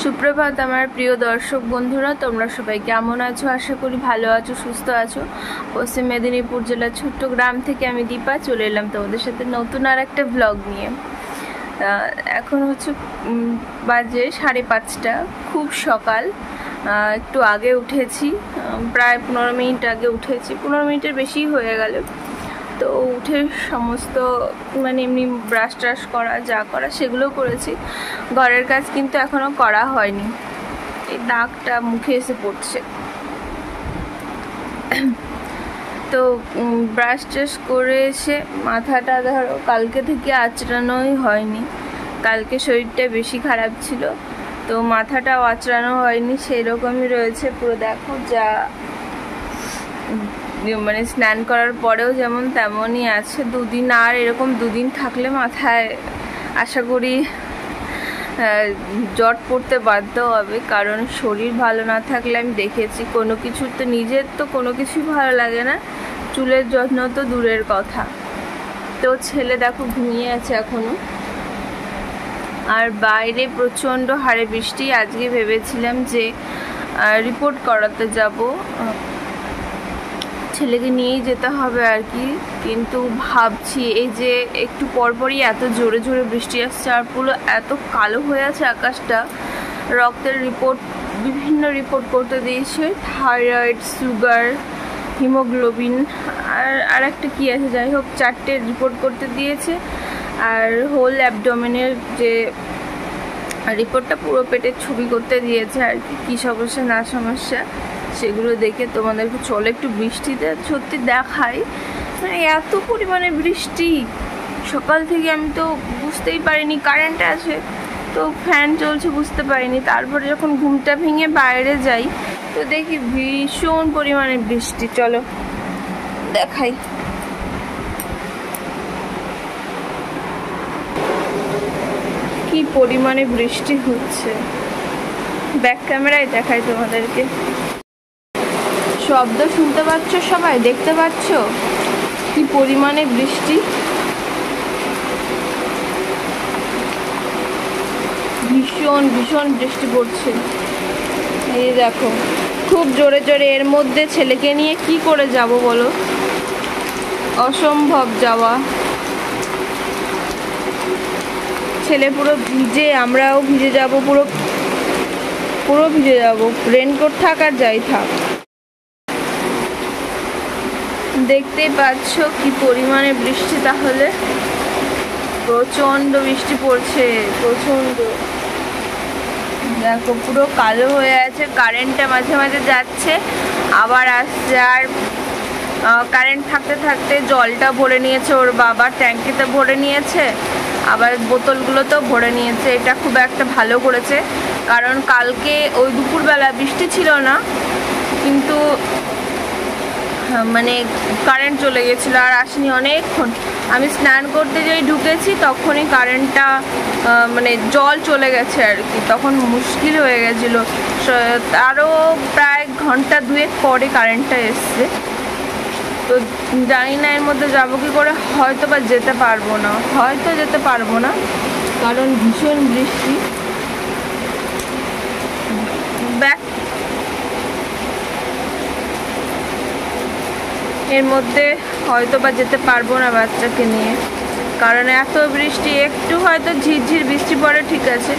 সুপ্রভাত আমার প্রিয় দর্শক বন্ধুরা, তোমরা সবাই কেমন আছো? আশা করি ভালো আছো, সুস্থ আছো। পশ্চিম মেদিনীপুর জেলার ছোট্ট গ্রাম থেকে আমি দীপা চলে এলাম তোমাদের সাথে নতুন আর একটা ব্লগ নিয়ে। এখন হচ্ছে বাজে 5:30, খুব সকাল। একটু আগে উঠেছি, প্রায় 15 মিনিট আগে উঠেছি, 15 মিনিটের বেশি হয়ে গেল। তো উঠে সমস্ত এমনি ব্রাশ ট্রাশ করা যা করা সেগুলো করেছি। ঘরের কাজ কিন্তু এখনও করা হয়নি, এই দাগটা মুখে এসে পড়ছে। তো ব্রাশ ট্রাশ করে এসে মাথাটা ধরো কালকে থেকে আঁচড়ানোই হয়নি, কালকে শরীরটা বেশি খারাপ ছিল, তো মাথাটাও আঁচড়ানো হয়নি, সেরকমই রয়েছে পুরো। দেখো যা স্নান করার পরেও যেমন তেমনই আছে। দুদিন আর এরকম দুদিন থাকলে মাথায় আশা করি জট পড়তে বাধ্য হবে, কারণ শরীর ভালো না থাকলে আমি দেখেছি কোনো কিছু তো নিজের তো কোনো কিছুই ভালো লাগে না, চুলের যত্ন তো দূরের কথা। তো ছেলে দেখো ঘুমিয়ে আছে এখনো, আর বাইরে প্রচণ্ড হারে বৃষ্টি। আজকে ভেবেছিলাম যে রিপোর্ট করাতে যাব, ছেলেকে নিয়েই যেতে হবে আর কি, কিন্তু ভাবছি এই যে একটু পরপরই এত জোরে জোরে বৃষ্টি আসছে, আর পুরো এত কালো হয়ে আছে আকাশটা। রক্তের রিপোর্ট, বিভিন্ন রিপোর্ট করতে দিয়েছে, থাইরয়েড, সুগার, হিমোগ্লোবিন, আর একটা কী আছে, যাই হোক 4টে রিপোর্ট করতে দিয়েছে। আর হোল অ্যাবডোমেনের যে রিপোর্টটা, পুরো পেটের ছবি করতে দিয়েছে আর কি, কী সমস্যা না সমস্যা সেগুলো দেখে তোমাদেরকে চলে একটু বৃষ্টিতে সত্যি দেখাই। এত পরিমাণে বৃষ্টি সকাল থেকে আমি তো বুঝতেই পারিনি, কারেন্ট আছে তো ফ্যান চলছে বুঝতে পারিনি, তারপরে যখন ঘুমটা ভেঙে বাইরে যাই তো দেখি ভীষণ পরিমাণে বৃষ্টি। চলো দেখাই। কি পরিমাণে বৃষ্টি হচ্ছে, ব্যাক ক্যামেরায় দেখাই তোমাদেরকে। শব্দ শুনতে পাচ্ছ সবাই, দেখতে পাচ্ছ কি পরিমাণে বৃষ্টি, ভীষণ ভীষণ বৃষ্টি পড়ছে। এই দেখো খুব জোরে জোরে। এর মধ্যে ছেলেকে নিয়ে কি করে যাব বলো, অসম্ভব যাওয়া। ছেলে পুরো ভিজে, আমরাও ভিজে যাব, পুরো পুরো ভিজে যাব, রেনকোট থাক আর যাই থাক। দেখতেই পাচ্ছ কি পরিমাণে বৃষ্টি, তাহলে প্রচণ্ড বৃষ্টি পড়ছে, প্রচণ্ড। দেখো পুরো কালো হয়ে আছে, কারেন্টটা মাঝে মাঝে যাচ্ছে আবার আসছে, আর কারেন্ট থাকতে থাকতে জলটা ভরে নিয়েছে ওর বাবা, ট্যাঙ্কিতে ভরে নিয়েছে, আবার বোতলগুলোতেও ভরে নিয়েছে। এটা খুব একটা ভালো করেছে, কারণ কালকে ওই দুপুরবেলা বৃষ্টি ছিল না, কিন্তু কারেন্ট চলে গেছিলো আর আসেনি অনেকক্ষণ। আমি স্নান করতে যেই ঢুকেছি তখনই কারেন্টটা জল চলে গেছে আর কি, তখন মুশকিল হয়ে গেছিলো। আরও প্রায় ঘন্টা 2 পরে কারেন্টটা এসছে। তো জানি না এর মধ্যে যাবো কি করে, হয়তো বা যেতে পারবো না, কারণ ভীষণ বৃষ্টি। এর মধ্যে হয়তো বা যেতে পারবো না বাচ্চাকে নিয়ে, কারণ এত বৃষ্টি। একটু হয়তো ঝিরঝির বৃষ্টি পড়ে ঠিক আছে,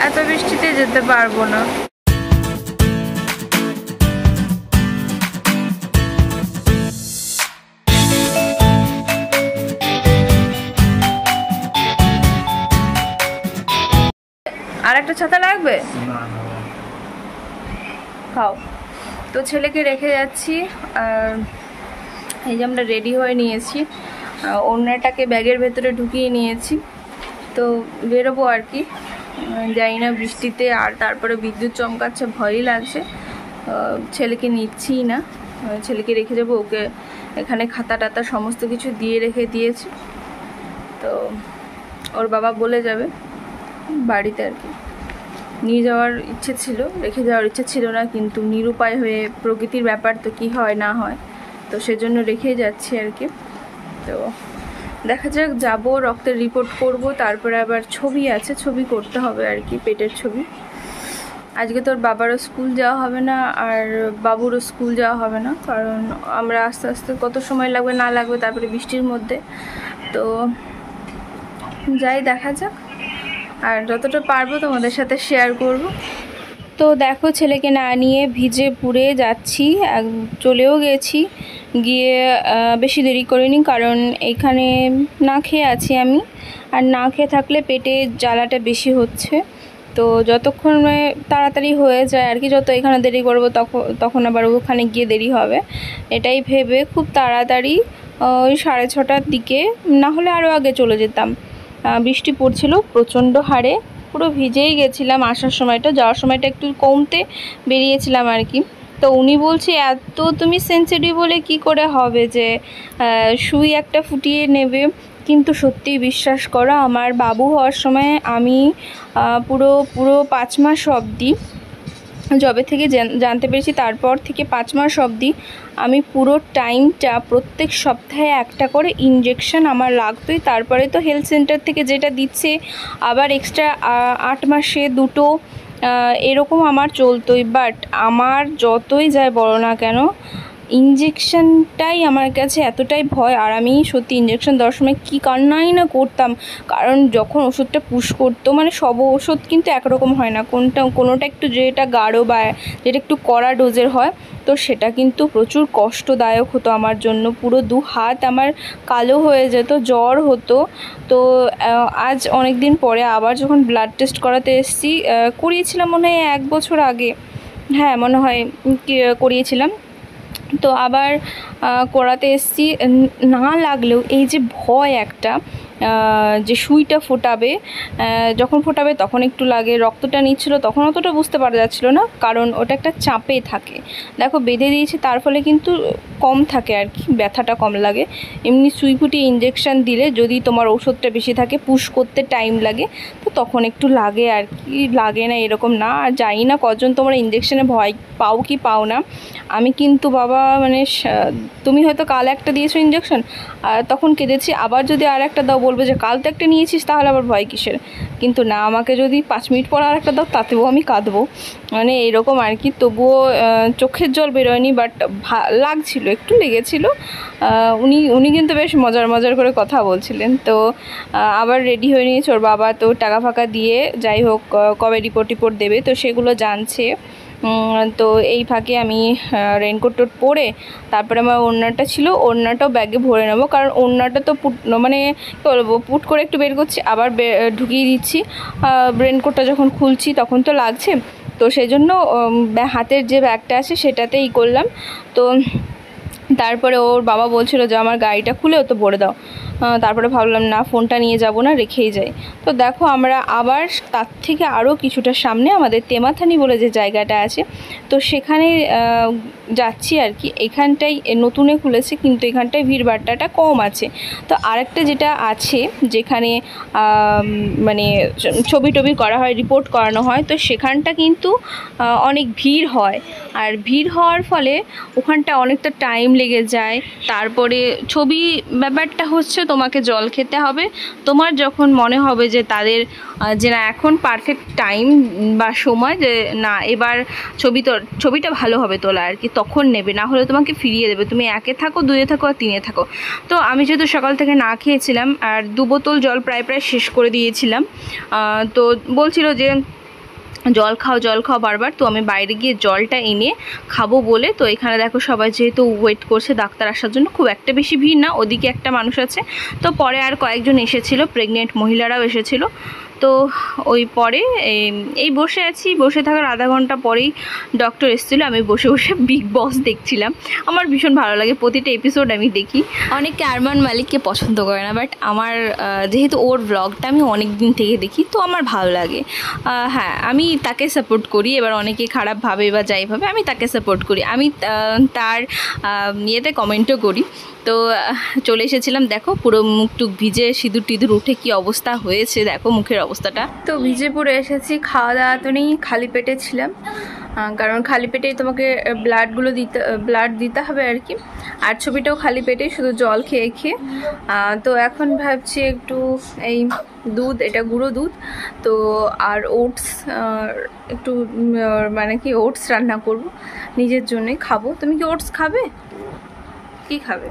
এত বৃষ্টিতে যেতে পারবো না। আর একটা ছাতা লাগবে, খাও। তো ছেলেকে রেখে যাচ্ছি, আর এই যে আমরা রেডি হয়ে নিয়েছি, ওড়নাটাকে ব্যাগের ভেতরে ঢুকিয়ে নিয়েছি, তো বেরোবো আর কি। যাই না বৃষ্টিতে, আর তারপরে বিদ্যুৎ চমকাচ্ছে, ভয়ই লাগছে। ছেলেকে নিচ্ছিই না, ছেলেকে রেখে যাবো, ওকে এখানে খাতা টাতা সমস্ত কিছু দিয়ে রেখে দিয়েছি, তো ওর বাবা বলে যাবে বাড়িতে আর কি। নিয়ে যাওয়ার ইচ্ছে ছিল, রেখে যাওয়ার ইচ্ছে ছিল না, কিন্তু নিরুপায় হয়ে, প্রকৃতির ব্যাপার তো কি হয় না হয়, তো সেজন্য রেখেই যাচ্ছি আর কি। তো দেখা যাক, যাবো, রক্তের রিপোর্ট করব, তারপরে আবার ছবি আছে, ছবি করতে হবে আর কি, পেটের ছবি। আজকে তোর বাবারও স্কুল যাওয়া হবে না আর বাবুরও স্কুল যাওয়া হবে না, কারণ আমরা আস্তে আস্তে কত সময় লাগবে না লাগবে, তারপরে বৃষ্টির মধ্যে তো যাই, দেখা যাক। আর যতটা পারবো তোমাদের সাথে শেয়ার করব। তো দেখো ছেলেকে না নিয়ে ভিজে পুড়ে যাচ্ছি, চলেও গেছি। গিয়ে বেশি দেরি করিনি, কারণ এখানে না খেয়ে আছি আমি, আর না খেয়ে থাকলে পেটে জ্বালাটা বেশি হচ্ছে। তো যতক্ষণ তাড়াতাড়ি হয়ে যায় আর কি, যত এখানে দেরি করবো তখন আবার ওখানে গিয়ে দেরি হবে, এটাই ভেবে খুব তাড়াতাড়ি ওই 6:30টার দিকে, না হলে আরও আগে চলে যেতাম। বৃষ্টি পড়ছিল প্রচণ্ড হারে, পুরো ভিজেই গেছিলাম আসার সময়টা, যাওয়ার সময়টা একটু কমতে বেরিয়েছিলাম আর কি। তো উনি বলছে এত তুমি সেন্সিটিভ বলে কি করে হবে যে সুই একটা ফুটিয়ে নেবে, কিন্তু সত্যি বিশ্বাস করো আমার বাবু হওয়ার সময় আমি পুরো 5 মাস অবধি, জবে থেকে জানতে পেরেছি তারপর থেকে 5 মাস অবধি আমি পুরো টাইমটা প্রত্যেক সপ্তাহে একটা করে ইনজেকশন আমার লাগতোই। তারপরে তো হেলথ সেন্টার থেকে যেটা দিচ্ছে আবার এক্সট্রা 8 মাসে 2টো এরকম আমার চলতোই। বাট আমার যতই যায় বলো না কেন, ইনজেকশনটাই আমার কাছে এতটাই ভয়। আর আমি সত্যি ইনজেকশন দেওয়ার সময় কী কান্নাই না করতাম, কারণ যখন ওষুধটা পুশ করতো, মানে সব ওষুধ কিন্তু একরকম হয় না, কোনোটা একটু যেটা গাঢ় বা যেটা একটু কড়া ডোজের হয়, তো সেটা কিন্তু প্রচুর কষ্টদায়ক হতো আমার জন্য। পুরো 2 হাত আমার কালো হয়ে যেত, জ্বর হতো। তো আজ অনেক দিন পরে আবার যখন ব্লাড টেস্ট করাতে এসেছি, করিয়েছিলাম মনে হয় 1 বছর আগে, হ্যাঁ মনে হয় করিয়েছিলাম, তো আবার করাতে এসেছি। না লাগলেও এই যে ভয় একটা, যে সুইটা ফোটাবে, যখন ফোটাবে তখন একটু লাগে, রক্তটা নিচ্ছিল তখন অতটা বুঝতে পারা যাচ্ছিলো না, কারণ ওটা একটা চাপে থাকে। দেখো বেঁধে দিয়েছে, তার ফলে কিন্তু কম থাকে আর কি, ব্যথাটা কম লাগে। এমনি সুই ফুটিয়ে ইনজেকশান দিলে যদি তোমার ওষুধটা বেশি থাকে, পুশ করতে টাইম লাগে, তো তখন একটু লাগে আর কি, লাগে না এরকম না। আর জানি না কজন তোমরা ইনজেকশানে ভয় পাও কি পাও না। আমি কিন্তু বাবা মানে তুমি হয়তো কাল একটা দিয়েছো ইনজেকশন, তখন কেঁদেছি, আবার যদি আর একটা দাও বলবে যে কাল তো একটা নিয়েছিস, তাহলে আবার ভয় কিসের। কিন্তু না, আমাকে যদি 5 মিনিট পর আর একটা দাও তাতেও আমি কাঁদবো, মানে এরকম আর কি। তবুও চোখের জল বেরোয়নি, বাট লাগছিল, একটু লেগেছিল। উনি কিন্তু বেশ মজার করে কথা বলছিলেন। তো আবার রেডি হয়ে নিয়েছে, ওর বাবা তো টাকা ফাঁকা দিয়ে যাই হোক কবে রিপোর্ট দেবে, তো সেগুলো জানছে। তো এই ফাঁকে আমি রেনকোট পরে তারপরে আমার ওড়নাটা ছিল, ওড়নাটাও ব্যাগে ভরে নেবো, কারণ ওড়নাটা তো মানে কী বলবো, পুট করে একটু বের করছি, আবার ঢুকিয়ে দিচ্ছি। রেনকোটটা যখন খুলছি তখন তো লাগছে, তো সেই জন্য হাতের যে ব্যাগটা আছে সেটাতেই করলাম। তো তারপরে ওর বাবা বলছিল যে আমার গাড়িটা খুলেও তো ভরে দাও, তারপরে ভাবলাম না, ফোনটা নিয়ে যাব না, রেখেই যাই। তো দেখো আমরা আবার তার থেকে আরও কিছুটা সামনে আমাদের তেমাথানি বলে যে জায়গাটা আছে, তো সেখানে যাচ্ছি আর কি। এখানটাই নতুনে খুলেছে, কিন্তু এখানটায় ভিড়ভাট্টাটা কম আছে। তো আরেকটা যেটা আছে যেখানে মানে ছবি টবি করা হয়, রিপোর্ট করানো হয়, তো সেখানটা কিন্তু অনেক ভিড় হয়। আর ভিড় হওয়ার ফলে ওখানটা অনেকটা টাইম লেগে যায়। তারপরে ছবি ব্যাপারটা হচ্ছে তোমাকে জল খেতে হবে, তোমার যখন মনে হবে যে তাদের যে না এখন পারফেক্ট টাইম বা সময়, যে না এবার ছবিটা ভালো হবে তোলা আর কি, তখন নেবে, না হলে তোমাকে ফিরিয়ে দেবে। তুমি 1-এ থাকো, 2-এ থাকো আর 3-এ থাকো। তো আমি যেহেতু সকাল থেকে না খেয়েছিলাম আর 2 বোতল জল প্রায় শেষ করে দিয়েছিলাম, তো বলছিল যে জল খাও বারবার, তো আমি বাইরে গিয়ে জলটা এনে খাবো বলে, তো এখানে দেখো সবাই যেহেতু ওয়েট করছে ডাক্তার আসার জন্য, খুব একটা বেশি ভিড় না, ওদিকে একটা মানুষ আছে, তো পরে আর কয়েকজন এসেছিলো, প্রেগনেন্ট মহিলারাও এসেছিলো। তো ওই পরে এই বসে আছি, বসে থাকার আধা ঘন্টা পরেই ডক্টর এসেছিলো। আমি বসে বিগ বস দেখছিলাম, আমার ভীষণ ভালো লাগে, প্রতিটা এপিসোড আমি দেখি। অনেকে আরমান মালিককে পছন্দ করে না, বাট আমার যেহেতু ওর ব্লগটা আমি অনেক দিন থেকে দেখি, তো আমার ভালো লাগে। হ্যাঁ, আমি তাকে সাপোর্ট করি। এবার অনেকে খারাপ ভাবে বা যাই ভাবে, আমি তাকে সাপোর্ট করি, আমি তার ইয়েতে কমেন্টও করি। তো চলে এসেছিলাম, দেখো পুরো মুখ টুক ভিজে, সিঁদুর উঠে কি অবস্থা হয়েছে দেখো মুখের অবস্থাটা। তো ভিজে পুরো এসেছি, খাওয়া দাওয়া তো নেই, খালি পেটে ছিলাম। কারণ খালি পেটেই তোমাকে ব্লাড দিতে হবে আর কি। আর ছবিটাও খালি পেটেই, শুধু জল খেয়ে খেয়ে। তো এখন ভাবছি একটু এই দুধ, এটা গুঁড়ো দুধ তো, আর ওটস, একটু মানে কি ওটস রান্না করব নিজের জন্যই খাবো। তুমি কি ওটস খাবে? কি খাবে?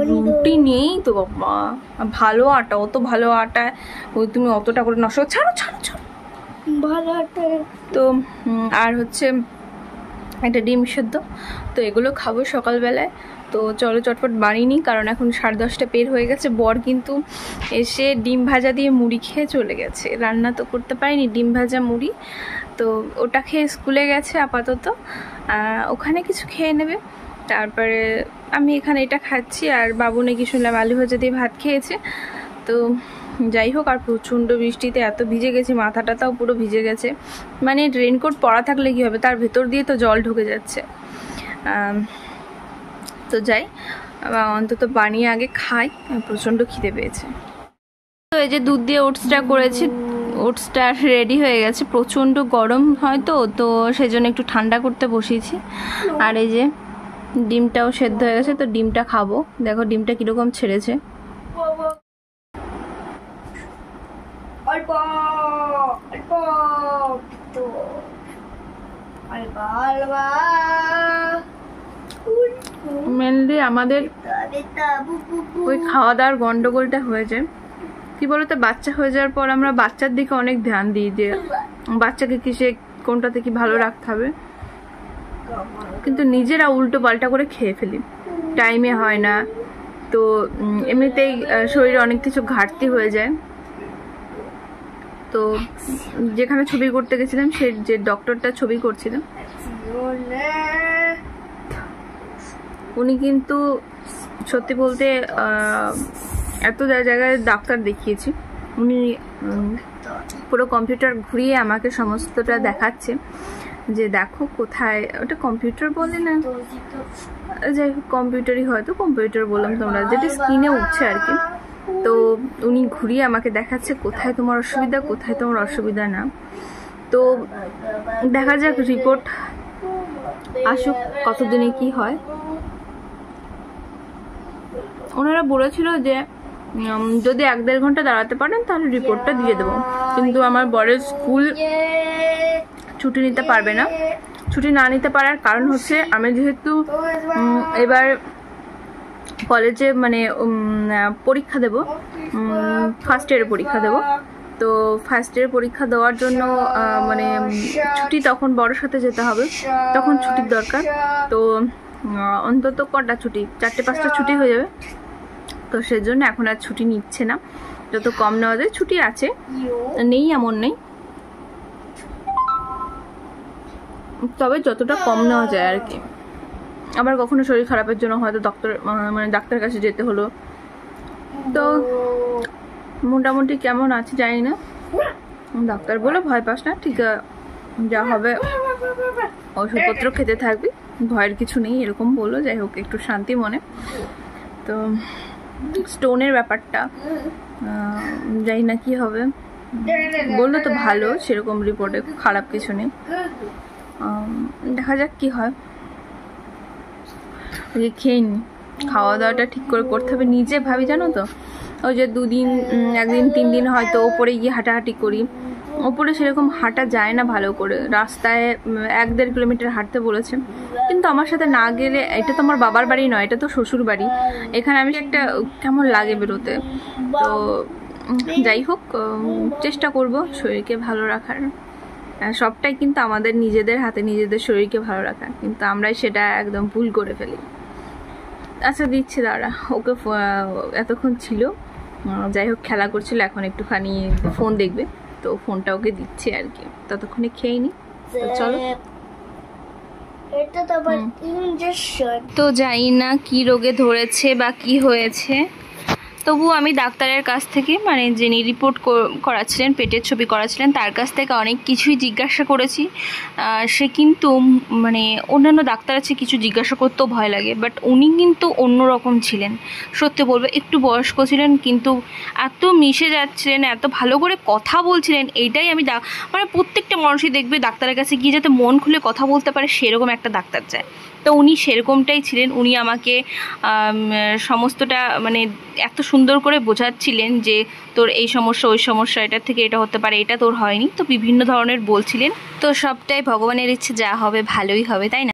রুটি নেই তো বাবা, ভালো আটা, অত ভালো আটা ওই তুমি অতটা করে নষ্ট, ছাড়ো ছাড়ো ছাড়ো ভালো আটা। তো আর হচ্ছে একটা ডিম সেদ্ধ, তো এগুলো খাবো সকালবেলায়। তো চলো চটপট বানিয়ে নিই, কারণ এখন 10:30 পের হয়ে গেছে। বর কিন্তু এসে ডিম ভাজা দিয়ে মুড়ি খেয়ে চলে গেছে, রান্না তো করতে পারিনি, ডিম ভাজা মুড়ি, তো ওটা খেয়ে স্কুলে গেছে আপাতত, ওখানে কিছু খেয়ে নেবে। তারপরে আমি এখানে এটা খাচ্ছি, আর বাবু নাকি শুনলাম আলু ভাজা দিয়ে ভাত খেয়েছে। তো যাই হোক, আর প্রচণ্ড বৃষ্টিতে এত ভিজে গেছে, মাথাটাও পুরো ভিজে গেছে। মানে রেনকোট পরা থাকলে কী হবে, তার ভেতর দিয়ে তো জল ঢুকে যাচ্ছে। তো যাই, অন্তত বানিয়ে আগে খাই, প্রচণ্ড খিদে পেয়েছে। তো এই যে দুধ দিয়ে ওটসটা করেছি, ওটসটা রেডি হয়ে গেছে। প্রচণ্ড গরম হয় তো সেজন্য একটু ঠান্ডা করতে বসিয়েছি। আর এই যে ডিমটাও সেদ্ধ হয়ে গেছে, তো ডিমটা খাবো। দেখো ডিমটা কীরকম ছেড়েছে। মেনলি আমাদের ওই খাওয়া দাওয়ার গন্ডগোলটা হয়েছে কি বলতো, বাচ্চা হয়ে যাওয়ার পর আমরা বাচ্চার দিকে অনেক ধ্যান দিই, যে বাচ্চাকে কিসে কোনটাতে কি ভালো রাখতে হবে, কিন্তু নিজেরা উল্টো পাল্টা করে খেয়ে ফেলি, টাইমে হয় না। তো এমনিতেই শরীরে অনেক কিছু ঘাটতি হয়ে যায়। তো যেখানে ছবি করতে গেছিলাম, সে যে ডক্টরটা ছবি করছিলাম, উনি কিন্তু সত্যি বলতে এত জায়গায় ডাক্তার দেখিয়েছি, উনি পুরো কম্পিউটার ঘুরিয়ে আমাকে সমস্তটা দেখাচ্ছে, যে দেখো কোথায়, ওটা কম্পিউটার বলে না, যাই হোক কম্পিউটারই হয়তো, কম্পিউটার বললাম তোমরা, যেটা স্ক্রিনে উঠছে আর কি। তো উনি ঘুরিয়ে আমাকে দেখাচ্ছে কোথায় তোমার অসুবিধা, কোথায় তোমার অসুবিধা না। তো দেখা যাক, রিপোর্ট আসুক, কতদিনে কি হয়। ওনারা বলেছিল যে যদি 1-1.5 ঘন্টা দাঁড়াতে পারেন তাহলে রিপোর্টটা দিয়ে দেবো, কিন্তু আমার বরের স্কুল ছুটি নিতে পারবে না। ছুটি না নিতে পারার কারণ হচ্ছে, আমি যেহেতু এবার কলেজে মানে পরীক্ষা দেব, ফার্স্ট ইয়ারের পরীক্ষা দেব, তো ফার্স্ট ইয়ারের পরীক্ষা দেওয়ার জন্য মানে ছুটি তখন বড়োর সাথে যেতে হবে, তখন ছুটির দরকার। তো অন্তত কটা ছুটি, 4-5টা ছুটি হয়ে যাবে। তো সেজন্য এখন আর ছুটি নিচ্ছে না, যত কম নেওয়া যায়। ছুটি আছে, নেই এমন নেই, তবে যতটা কম নেওয়া যায় আর কি। আবার কখনো শরীর খারাপের জন্য হয়তো ডাক্তার কাছে যেতে হলো। তো মোটামুটি কেমন আছে জানি না, ডাক্তার বলে ভয় পাস না, ঠিক যা হবে ওষুধপত্র খেতে থাকবি, ভয়ের কিছু নেই এরকম বললো। যাই হোক, একটু শান্তি মনে। তো স্টোনের ব্যাপারটা জানি না কি হবে, বললো তো ভালো, সেরকম রিপোর্টে খারাপ কিছু নেই, দেখা যাক কি হয়। খেয়ে নি, খাওয়া দাওয়াটা ঠিক করে করতে হবে। নিজে ভাবি জানো তো, ওই যে 2 দিন 1 দিন 3 দিন হয়তো ওপরে গিয়ে হাঁটাহাঁটি করি, ওপরে সেরকম হাঁটা যায় না ভালো করে, রাস্তায় 1-1.5 কিলোমিটার হাঁটতে বলেছে, কিন্তু আমার সাথে না গেলে, এটা তো আমার বাবার বাড়ি নয়, এটা তো শ্বশুর বাড়ি, এখানে আমি একটা কেমন লাগে বেরোতে। তো যাই হোক, চেষ্টা করব শরীরকে ভালো রাখার। সবটাই কিন্তু আমাদের নিজেদের হাতে, নিজেদের শরীরকে ভালো রাখা, কিন্তু আমরাই সেটা একদম ভুল করে ফেলি। আচ্ছা দিচ্ছি, দাঁড়া, ওকে এতক্ষণ ছিল, যাই হোক খেলা করছিল, এখন একটুখানি ফোন দেখবে, তো ফোনটা ওকে দিচ্ছি আর কি, ততক্ষণে খেয়ে নি। চলো, তো জানি না কি রোগে ধরেছে বা কি হয়েছে, তবু আমি ডাক্তারের কাছ থেকে মানে যিনি রিপোর্ট করাচ্ছিলেন, পেটের ছবি করাচ্ছিলেন, তার কাছ থেকে অনেক কিছুই জিজ্ঞাসা করেছি। সে কিন্তু মানে অন্যান্য ডাক্তার আছে কিছু জিজ্ঞাসা করতেও ভয় লাগে, বাট উনি কিন্তু অন্যরকম ছিলেন। সত্যি বলবো একটু বয়স্ক ছিলেন, কিন্তু এত মিশে যাচ্ছিলেন, এত ভালো করে কথা বলছিলেন। এইটাই আমি মানে প্রত্যেকটা মানুষই দেখবে ডাক্তারের কাছে গিয়ে যাতে মন খুলে কথা বলতে পারে সেরকম একটা ডাক্তার চায়। তো উনি সেরকমটাই ছিলেন। উনি আমাকে সমস্তটা মানে এত সুন্দর করে বোঝাচ্ছিলেন যে তোর এই সমস্যা, ওই সমস্যা, এটার থেকে এটা হতে পারে, এটা তোর হয়নি, তো বিভিন্ন ধরনের বলছিলেন। তো সবটাই ভগবানের ইচ্ছে, যা হবে ভালোই হবে, তাই না?